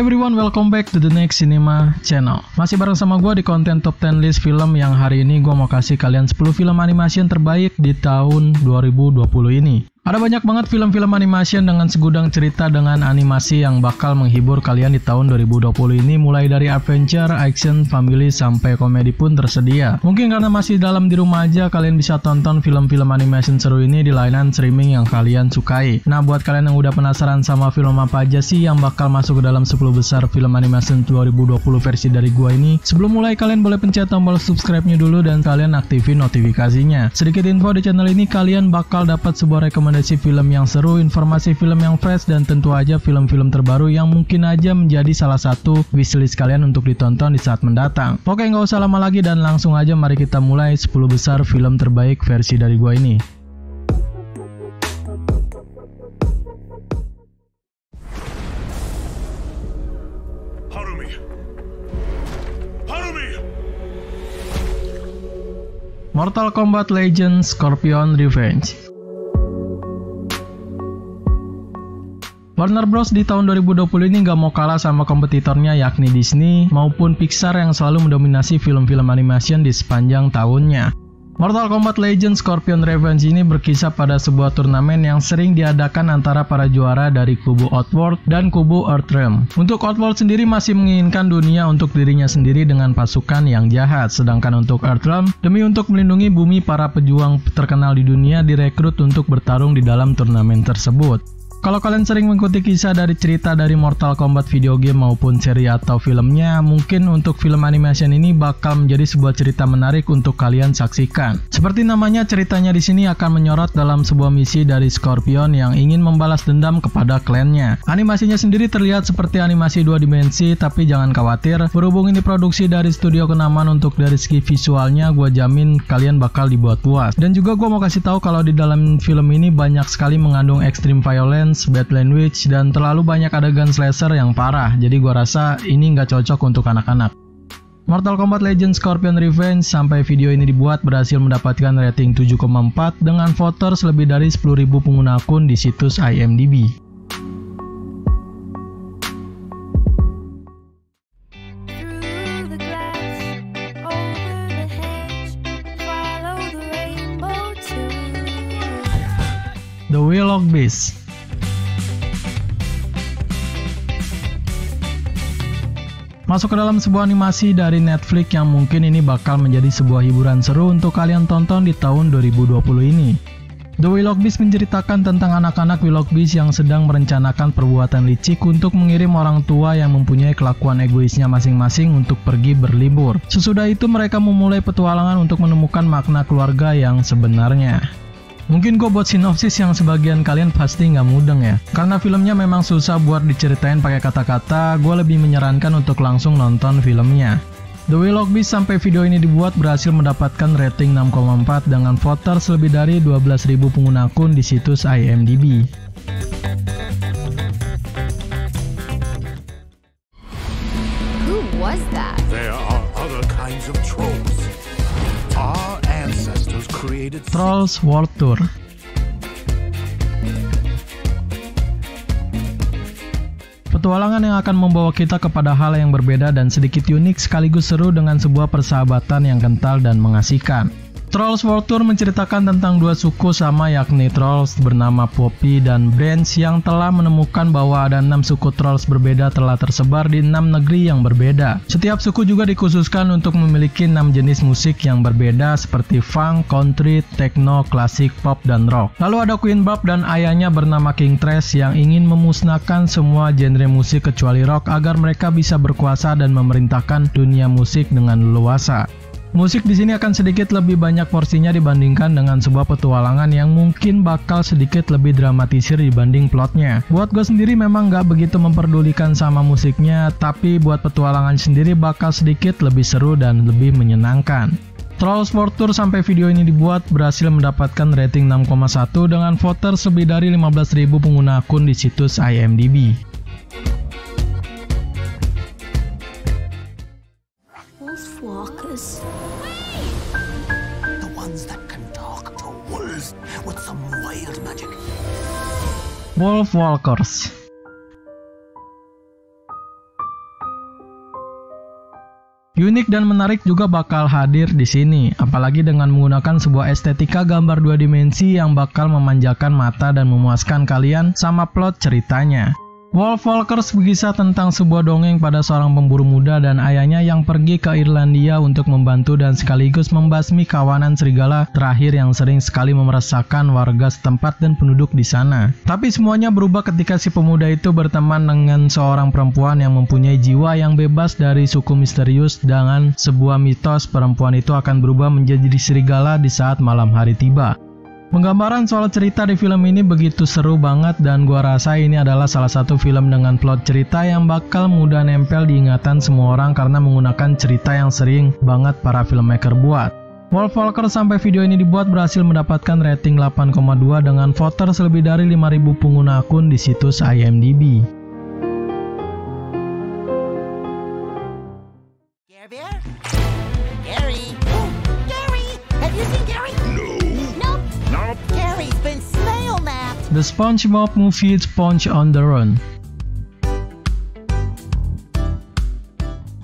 Hey everyone, welcome back to the Next Cinema Channel. Masih bareng sama gue di konten top 10 list film yang hari ini gue mau kasih kalian 10 film animation terbaik di tahun 2020 ini. Ada banyak banget film-film animation dengan segudang cerita dengan animasi yang bakal menghibur kalian di tahun 2020 ini, mulai dari adventure, action, family, sampai komedi pun tersedia. Mungkin karena masih dalam di rumah aja, kalian bisa tonton film-film animation seru ini di layanan streaming yang kalian sukai. Nah, buat kalian yang udah penasaran sama film apa aja sih yang bakal masuk ke dalam 10 besar film animation 2020 versi dari gua ini, sebelum mulai kalian boleh pencet tombol subscribe-nya dulu dan kalian aktifin notifikasinya. Sedikit info di channel ini, kalian bakal dapat sebuah rekomendasi film yang seru, informasi film yang fresh, dan tentu aja film-film terbaru yang mungkin aja menjadi salah satu wishlist kalian untuk ditonton di saat mendatang. Oke, nggak usah lama lagi dan langsung aja mari kita mulai 10 besar film terbaik versi dari gua ini. Mortal Kombat Legends: Scorpion Revenge. Warner Bros di tahun 2020 ini gak mau kalah sama kompetitornya yakni Disney maupun Pixar yang selalu mendominasi film-film animation di sepanjang tahunnya. Mortal Kombat Legends: Scorpion Revenge ini berkisah pada sebuah turnamen yang sering diadakan antara para juara dari kubu Outworld dan kubu Earthrealm. Untuk Outworld sendiri masih menginginkan dunia untuk dirinya sendiri dengan pasukan yang jahat, sedangkan untuk Earthrealm demi untuk melindungi bumi, para pejuang terkenal di dunia direkrut untuk bertarung di dalam turnamen tersebut. Kalau kalian sering mengikuti kisah dari cerita dari Mortal Kombat video game maupun seri atau filmnya, mungkin untuk film animation ini bakal menjadi sebuah cerita menarik untuk kalian saksikan. Seperti namanya, ceritanya di sini akan menyorot dalam sebuah misi dari Scorpion yang ingin membalas dendam kepada klannya. Animasinya sendiri terlihat seperti animasi 2 dimensi, tapi jangan khawatir, berhubung ini produksi dari studio kenamaan, untuk dari segi visualnya gue jamin kalian bakal dibuat puas. Dan juga gue mau kasih tahu kalau di dalam film ini banyak sekali mengandung extreme violence, bad language, dan terlalu banyak adegan slasher yang parah, jadi gua rasa ini nggak cocok untuk anak-anak. Mortal Kombat Legends: Scorpion Revenge sampai video ini dibuat berhasil mendapatkan rating 7,4 dengan voters lebih dari 10.000 pengguna akun di situs IMDb. The Will of Beast. Masuk ke dalam sebuah animasi dari Netflix yang mungkin ini bakal menjadi sebuah hiburan seru untuk kalian tonton di tahun 2020 ini. The Will of Beast menceritakan tentang anak-anak Will of Beast yang sedang merencanakan perbuatan licik untuk mengirim orang tua yang mempunyai kelakuan egoisnya masing-masing untuk pergi berlibur. Sesudah itu mereka memulai petualangan untuk menemukan makna keluarga yang sebenarnya. Mungkin gue buat sinopsis yang sebagian kalian pasti nggak mudeng ya, karena filmnya memang susah buat diceritain pakai kata-kata. Gue lebih menyarankan untuk langsung nonton filmnya. The Will of Beast sampai video ini dibuat berhasil mendapatkan rating 6,4 dengan voters lebih dari 12.000 pengguna akun di situs IMDb. Who was that? There are other kinds of trolls. Our ancestors created Trolls World Tour. Petualangan yang akan membawa kita kepada hal yang berbeda dan sedikit unik sekaligus seru dengan sebuah persahabatan yang kental dan mengasihkan. Trolls World Tour menceritakan tentang dua suku sama yakni Trolls bernama Poppy dan Branch yang telah menemukan bahwa ada 6 suku Trolls berbeda telah tersebar di 6 negeri yang berbeda. Setiap suku juga dikhususkan untuk memiliki 6 jenis musik yang berbeda seperti funk, country, techno, klasik, pop, dan rock. Lalu ada Queen Barb dan ayahnya bernama King Trash yang ingin memusnahkan semua genre musik kecuali rock agar mereka bisa berkuasa dan memerintahkan dunia musik dengan leluasa. Musik di sini akan sedikit lebih banyak porsinya dibandingkan dengan sebuah petualangan yang mungkin bakal sedikit lebih dramatisir dibanding plotnya. Buat gue sendiri memang gak begitu memperdulikan sama musiknya, tapi buat petualangan sendiri bakal sedikit lebih seru dan lebih menyenangkan. Trolls World Tour sampai video ini dibuat berhasil mendapatkan rating 6,1 dengan voters lebih dari 15.000 pengguna akun di situs IMDb. Wolfwalkers. the ones that can talk to wolves with some wild magic. Wolfwalkers. Unik dan menarik juga bakal hadir di sini, apalagi dengan menggunakan sebuah estetika gambar 2 dimensi yang bakal memanjakan mata dan memuaskan kalian sama plot ceritanya. Wolfwalkers berkisah tentang sebuah dongeng pada seorang pemburu muda dan ayahnya yang pergi ke Irlandia untuk membantu dan sekaligus membasmi kawanan serigala terakhir yang sering sekali meresahkan warga setempat dan penduduk di sana. Tapi semuanya berubah ketika si pemuda itu berteman dengan seorang perempuan yang mempunyai jiwa yang bebas dari suku misterius. Dengan sebuah mitos, perempuan itu akan berubah menjadi serigala di saat malam hari tiba. Penggambaran soal cerita di film ini begitu seru banget dan gua rasa ini adalah salah satu film dengan plot cerita yang bakal mudah nempel di ingatan semua orang karena menggunakan cerita yang sering banget para filmmaker buat. Wolfwalkers sampai video ini dibuat berhasil mendapatkan rating 8,2 dengan voters lebih dari 5.000 pengguna akun di situs IMDb. The SpongeBob Movie Sponge on the Run.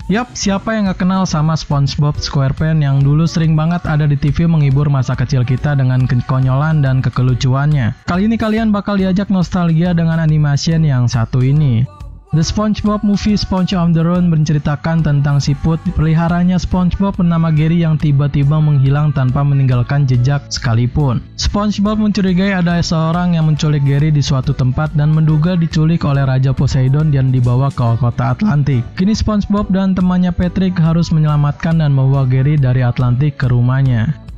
Yap, siapa yang gak kenal sama SpongeBob SquarePants yang dulu sering banget ada di TV menghibur masa kecil kita dengan kekonyolan dan kekelucuannya. Kali ini kalian bakal diajak nostalgia dengan animation yang satu ini. The SpongeBob Movie Sponge on the Run menceritakan tentang siput peliharanya SpongeBob bernama Gary yang tiba-tiba menghilang tanpa meninggalkan jejak sekalipun. SpongeBob mencurigai ada seorang yang menculik Gary di suatu tempat dan menduga diculik oleh Raja Poseidon dan dibawa ke kota Atlantik. Kini SpongeBob dan temannya Patrick harus menyelamatkan dan membawa Gary dari Atlantik ke rumahnya.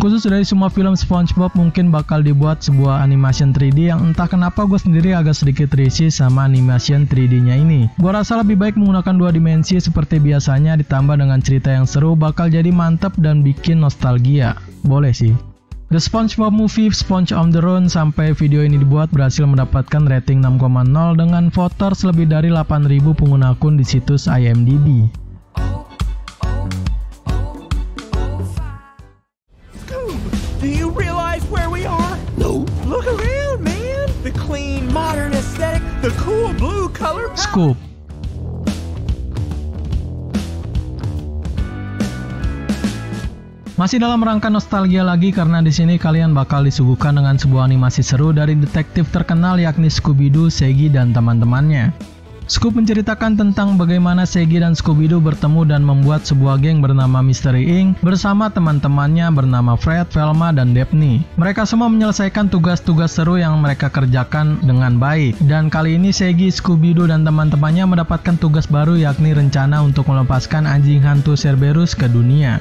Khusus dari semua film SpongeBob mungkin bakal dibuat sebuah animation 3D yang entah kenapa gue sendiri agak sedikit risih sama animation 3D-nya ini. Gue rasa lebih baik menggunakan 2 dimensi seperti biasanya ditambah dengan cerita yang seru bakal jadi mantep dan bikin nostalgia. Boleh sih. The SpongeBob Movie Sponge on the Run sampai video ini dibuat berhasil mendapatkan rating 6,0 dengan voters lebih dari 8.000 pengguna akun di situs IMDb. Do you realize where we are? No. Look around, man. The clean, modern aesthetic, the cool blue color palette. Scoop. Masih dalam rangka nostalgia lagi karena di sini kalian bakal disuguhkan dengan sebuah animasi seru dari detektif terkenal yakni Scooby-Doo, Shaggy dan teman-temannya. Scoop menceritakan tentang bagaimana Shaggy dan Scooby-Doo bertemu dan membuat sebuah geng bernama Mystery Inc. bersama teman-temannya bernama Fred, Velma, dan Daphne. Mereka semua menyelesaikan tugas-tugas seru yang mereka kerjakan dengan baik. Dan kali ini Shaggy, Scooby-Doo, dan teman-temannya mendapatkan tugas baru yakni rencana untuk melepaskan anjing hantu Cerberus ke dunia.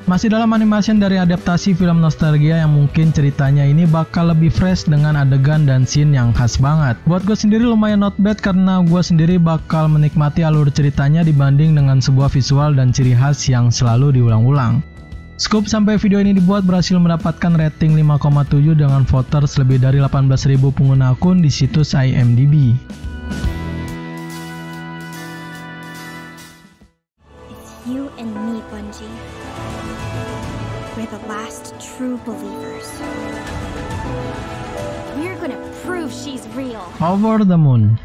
Masih dalam animation dari adaptasi film nostalgia yang mungkin ceritanya ini bakal lebih fresh dengan adegan dan scene yang khas banget. Buat gue sendiri lumayan not bad karena gue sendiri bakal menikmati alur ceritanya dibanding dengan sebuah visual dan ciri khas yang selalu diulang-ulang. Scoop sampai video ini dibuat berhasil mendapatkan rating 5,7 dengan voters lebih dari 18.000 pengguna akun di situs IMDb. It's you and me, Bungie. We're the last true believers. We're gonna prove she's real. Over the Moon.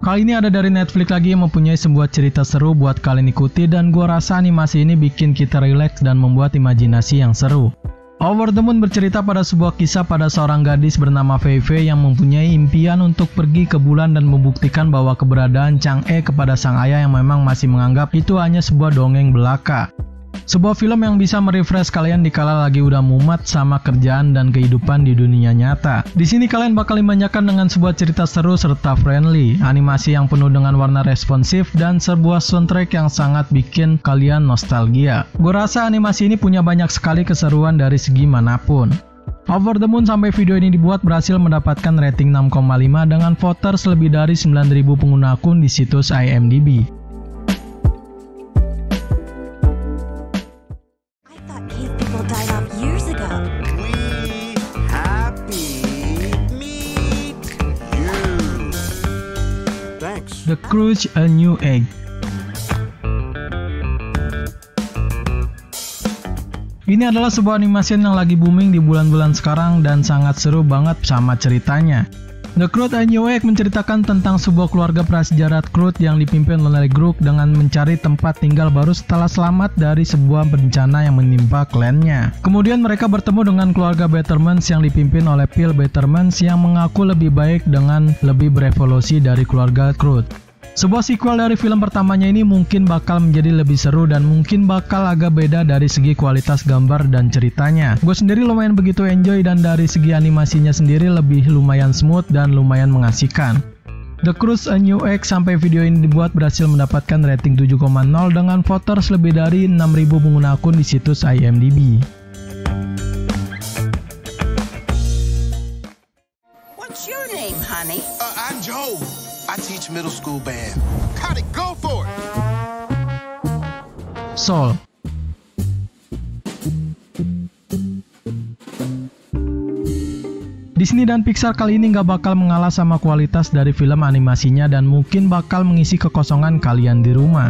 Kali ini ada dari Netflix lagi yang mempunyai sebuah cerita seru buat kalian ikuti dan gua rasa animasi ini bikin kita rileks dan membuat imajinasi yang seru. Over the Moon bercerita pada sebuah kisah pada seorang gadis bernama Fei Fei yang mempunyai impian untuk pergi ke bulan dan membuktikan bahwa keberadaan Chang'e kepada sang ayah yang memang masih menganggap itu hanya sebuah dongeng belaka. Sebuah film yang bisa merefresh kalian dikala lagi udah mumet sama kerjaan dan kehidupan di dunia nyata. Di sini kalian bakal dimanjakan dengan sebuah cerita seru serta friendly, animasi yang penuh dengan warna responsif dan sebuah soundtrack yang sangat bikin kalian nostalgia. Gue rasa animasi ini punya banyak sekali keseruan dari segi manapun. Over the Moon sampai video ini dibuat berhasil mendapatkan rating 6,5 dengan voters lebih dari 9.000 pengguna akun di situs IMDb. The Croods: A New Egg. Ini adalah sebuah animation yang lagi booming di bulan-bulan sekarang dan sangat seru banget sama ceritanya. The Croods A New Egg menceritakan tentang sebuah keluarga prasejarah Croods yang dipimpin oleh Groot dengan mencari tempat tinggal baru setelah selamat dari sebuah bencana yang menimpa klannya. Kemudian mereka bertemu dengan keluarga Bettermans yang dipimpin oleh Phil Bettermans yang mengaku lebih baik dengan lebih berevolusi dari keluarga Croods. Sebuah sequel dari film pertamanya ini mungkin bakal menjadi lebih seru dan mungkin bakal agak beda dari segi kualitas gambar dan ceritanya. Gue sendiri lumayan begitu enjoy dan dari segi animasinya sendiri lebih lumayan smooth dan lumayan mengasihkan. The Croods A New Egg sampai video ini dibuat berhasil mendapatkan rating 7,0 dengan voters lebih dari 6.000 pengguna akun di situs IMDb. What's your name, honey? I'm Joe. I teach middle school band. Got it, go for it. Soul. Disney dan Pixar kali ini nggak bakal mengalah sama kualitas dari film animasinya dan mungkin bakal mengisi kekosongan kalian di rumah.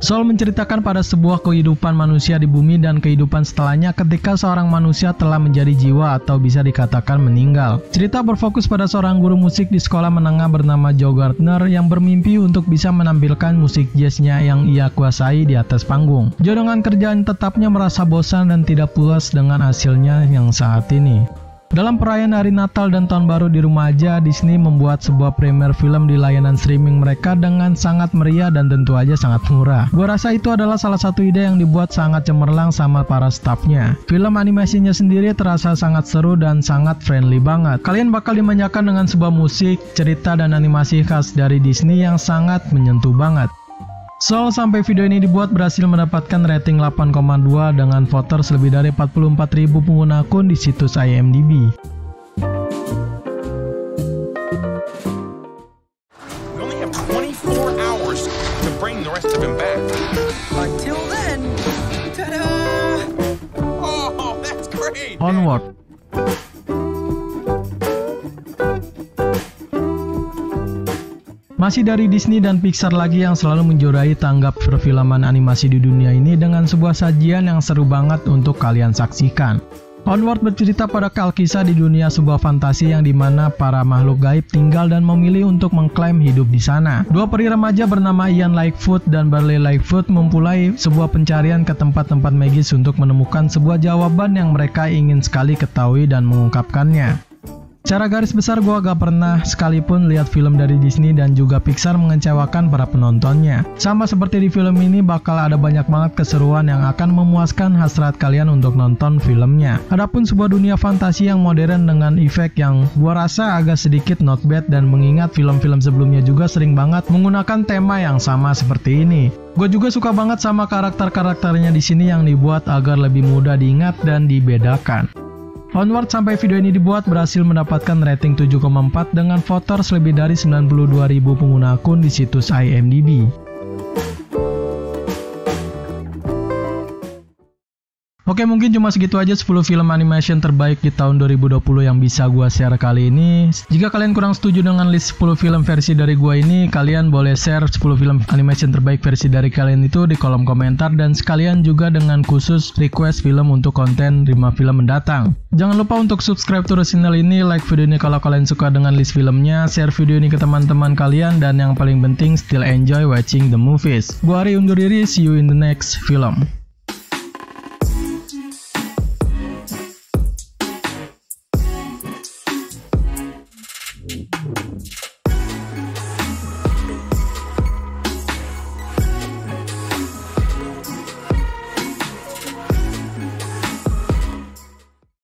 Soul menceritakan pada sebuah kehidupan manusia di bumi dan kehidupan setelahnya ketika seorang manusia telah menjadi jiwa atau bisa dikatakan meninggal. Cerita berfokus pada seorang guru musik di sekolah menengah bernama Joe Gardner yang bermimpi untuk bisa menampilkan musik jazznya yang ia kuasai di atas panggung. Joe dengan kerjaan tetapnya merasa bosan dan tidak puas dengan hasilnya yang saat ini. Dalam perayaan hari Natal dan Tahun Baru di rumah aja, Disney membuat sebuah premier film di layanan streaming mereka dengan sangat meriah dan tentu aja sangat murah. Gua rasa itu adalah salah satu ide yang dibuat sangat cemerlang sama para staffnya. Film animasinya sendiri terasa sangat seru dan sangat friendly banget. Kalian bakal dimanjakan dengan sebuah musik, cerita, dan animasi khas dari Disney yang sangat menyentuh banget. Soul sampai video ini dibuat berhasil mendapatkan rating 8,2 dengan voters lebih dari 44.000 pengguna akun di situs IMDb. We only have 24 hours to bring the rest of him back. Until then, ta-da! Oh, that's great. Onward. Masih dari Disney dan Pixar lagi yang selalu menjuarai tanggap perfilman animasi di dunia ini dengan sebuah sajian yang seru banget untuk kalian saksikan. Onward bercerita pada Alkisah di dunia sebuah fantasi yang dimana para makhluk gaib tinggal dan memilih untuk mengklaim hidup di sana. Dua peri remaja bernama Ian Lightfoot dan Barley Lightfoot memulai sebuah pencarian ke tempat-tempat magis untuk menemukan sebuah jawaban yang mereka ingin sekali ketahui dan mengungkapkannya. Secara garis besar gue agak pernah sekalipun lihat film dari Disney dan juga Pixar mengecewakan para penontonnya. Sama seperti di film ini bakal ada banyak banget keseruan yang akan memuaskan hasrat kalian untuk nonton filmnya. Adapun sebuah dunia fantasi yang modern dengan efek yang gue rasa agak sedikit not bad dan mengingat film-film sebelumnya juga sering banget menggunakan tema yang sama seperti ini. Gue juga suka banget sama karakter-karakternya di sini yang dibuat agar lebih mudah diingat dan dibedakan. Onward sampai video ini dibuat berhasil mendapatkan rating 7,4 dengan voters lebih dari 92.000 pengguna akun di situs IMDb. Oke, mungkin cuma segitu aja 10 film animation terbaik di tahun 2020 yang bisa gua share kali ini. Jika kalian kurang setuju dengan list 10 film versi dari gua ini, kalian boleh share 10 film animation terbaik versi dari kalian itu di kolom komentar dan sekalian juga dengan khusus request film untuk konten 5 film mendatang. Jangan lupa untuk subscribe terus channel ini, like video ini kalau kalian suka dengan list filmnya, share video ini ke teman-teman kalian, dan yang paling penting still enjoy watching the movies. Gua Ari undur diri, see you in the next film.